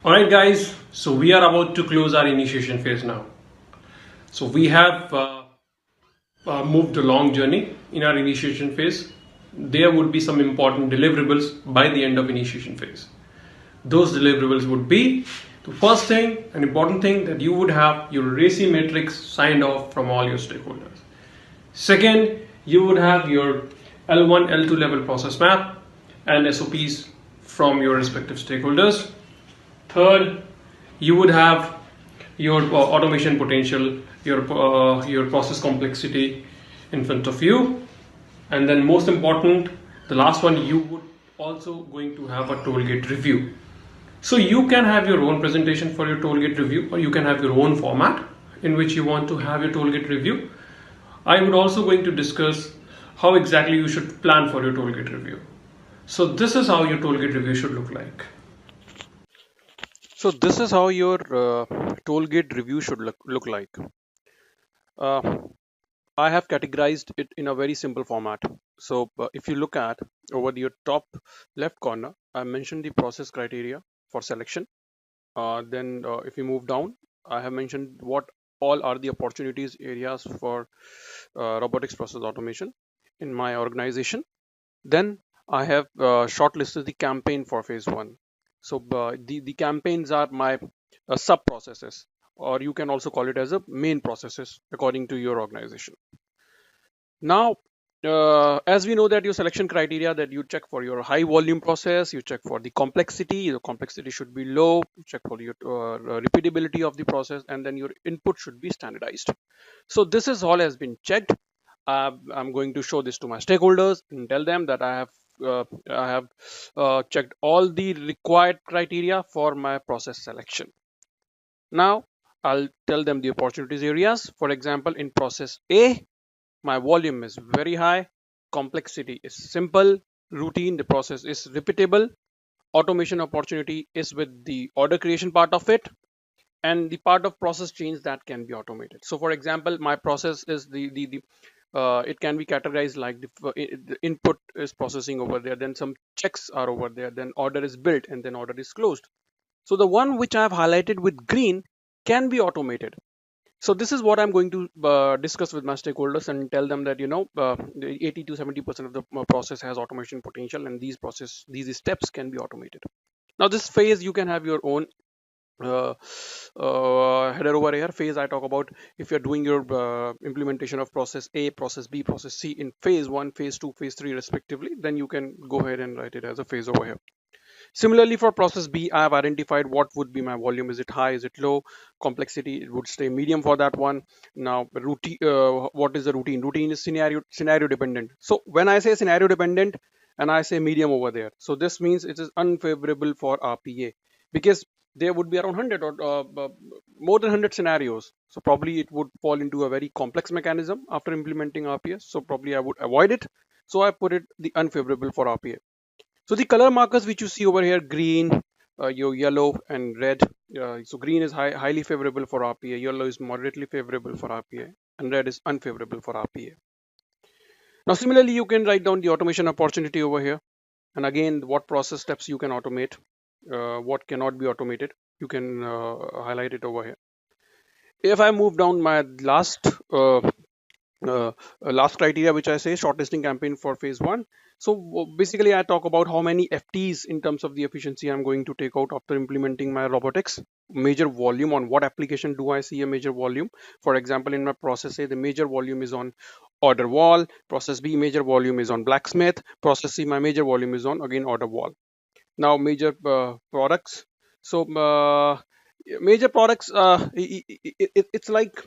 Alright guys, so we are about to close our initiation phase now. So we have moved a long journey in our initiation phase. There would be some important deliverables by the end of initiation phase. Those deliverables would be the first thing, an important thing, that you would have your RACI matrix signed off from all your stakeholders. Second, you would have your L1, L2 level process map and SOPs from your respective stakeholders. Third, you would have your automation potential, your process complexity in front of you, and then most important, the last one, you would also going to have a tollgate review. So you can have your own presentation for your tollgate review, or you can have your own format in which you want to have your tollgate review. I would also going to discuss how exactly you should plan for your tollgate review. So this is how your tollgate review should look like. So this is how your tollgate review should look like. I have categorized it in a very simple format. So if you look at over your top left corner, I mentioned the process criteria for selection. Then if you move down, I have mentioned what all are the opportunities areas for robotics process automation in my organization. Then I have shortlisted the campaign for phase one. So the campaigns are my sub processes, or you can also call it as a main processes according to your organization. Now, as we know that your selection criteria, that you check for your high volume process, you check for the complexity. The complexity should be low. You check for your repeatability of the process, and then your input should be standardized. So this is all has been checked. I'm going to show this to my stakeholders and tell them that I have checked all the required criteria for my process selection. Now I'll tell them the opportunities areas. For example, in process A, my volume is very high, complexity is simple, routine, the process is repeatable, automation opportunity is with the order creation part of it, and the part of process change that can be automated. So for example, my process is the it can be categorized like the input is processing over there, then some checks are over there, then order is built, and then order is closed. So the one which I have highlighted with green can be automated. So this is what I'm going to discuss with my stakeholders and tell them that 80 to 70% of the process has automation potential, and these steps can be automated. Now this phase you can have your own header over here. Phase I talk about if you're doing your implementation of process A, process B, process C in phase 1, phase 2, phase 3 respectively, then you can go ahead and write it as a phase over here. Similarly, for process B, I have identified what would be my volume. Is it high? Is it low? Complexity, it would stay medium for that one. Now, routine. What is the routine? Routine is scenario dependent. So when I say scenario dependent and I say medium over there, so this means it is unfavorable for RPA, because there would be around 100 or more than 100 scenarios. So probably it would fall into a very complex mechanism after implementing RPA. So probably I would avoid it. So I put it the unfavorable for RPA. So the color markers which you see over here, green, your yellow and red. So green is highly favorable for RPA, yellow is moderately favorable for RPA, and red is unfavorable for RPA. Now similarly, you can write down the automation opportunity over here. And again, what process steps you can automate, what cannot be automated, you can highlight it over here. If I move down my last criteria, which I say shortlisting campaign for phase 1. So basically I talk about how many FTs in terms of the efficiency I'm going to take out after implementing my robotics. Major volume, on what application do I see a major volume? For example, in my process A, the major volume is on order wall. Process B, major volume is on blacksmith. Process C, my major volume is on again order wall. Now major products. So major products, it's like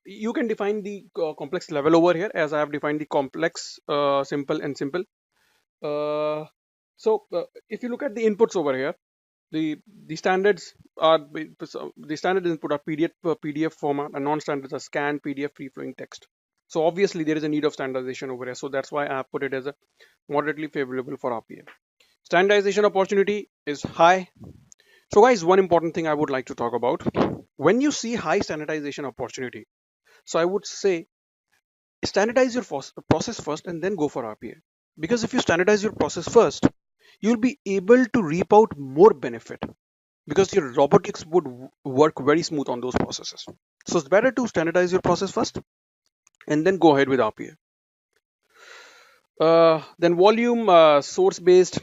you can define the complex level over here, as I have defined the complex, simple and simple. So if you look at the inputs over here, the standards are the standard input are PDF format, and non-standards are scan, PDF, free flowing text. So obviously there is a need of standardization over here. So that's why I have put it as a moderately favorable for RPA. Standardization opportunity is high. So guys, one important thing I would like to talk about, when you see high standardization opportunity, so I would say standardize your process first and then go for RPA. Because if you standardize your process first, you'll be able to reap out more benefit. because your robotics would work very smooth on those processes. So it's better to standardize your process first and then go ahead with RPA. Then volume, source based.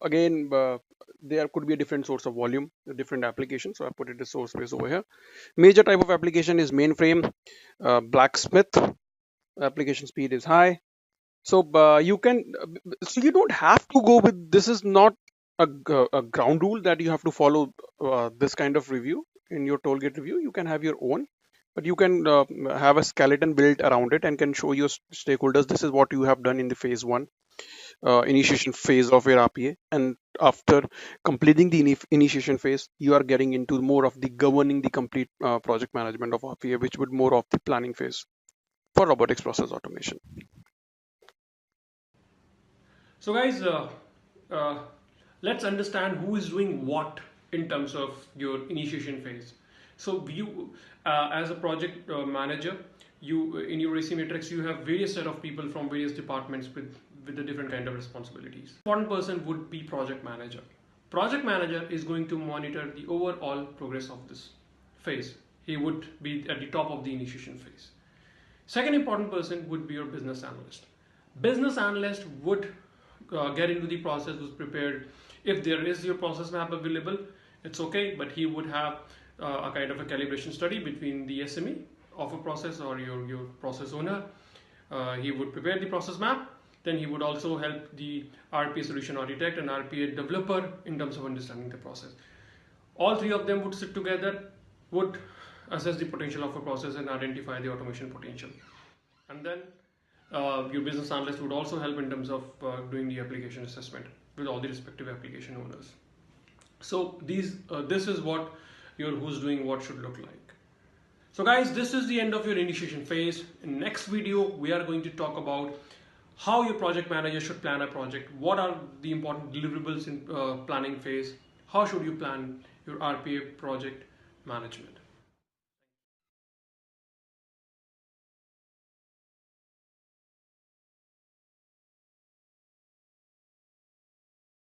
Again, there could be a different source of volume, a different application. So I put it as source based over here. Major type of application is mainframe, blacksmith. Application speed is high. So you can, so you don't have to go with, this is not a ground rule that you have to follow this kind of review in your tollgate review. You can have your own, but you can have a skeleton built around it and can show your stakeholders this is what you have done in the phase one initiation phase of your RPA, and after completing the initiation phase, you are getting into more of the governing the complete project management of RPA, which would more of the planning phase for robotics process automation. So guys, uh, let's understand who is doing what in terms of your initiation phase. So you, as a project manager, you in your AC matrix you have various set of people from various departments with a different kind of responsibilities. One person would be project manager. Project manager is going to monitor the overall progress of this phase. He would be at the top of the initiation phase. Second important person would be your business analyst. Business analyst would get into the process, was prepared. If there is your process map available, it's okay, but he would have a kind of a calibration study between the SME of a process or your process owner. He would prepare the process map. Then he would also help the RPA solution architect and RPA developer in terms of understanding the process. All three of them would sit together, would assess the potential of a process and identify the automation potential. And then your business analyst would also help in terms of doing the application assessment with all the respective application owners. So this is what your who's doing what should look like. So guys, this is the end of your initiation phase. In next video, we are going to talk about how your project manager should plan a project. What are the important deliverables in planning phase? How should you plan your RPA project management?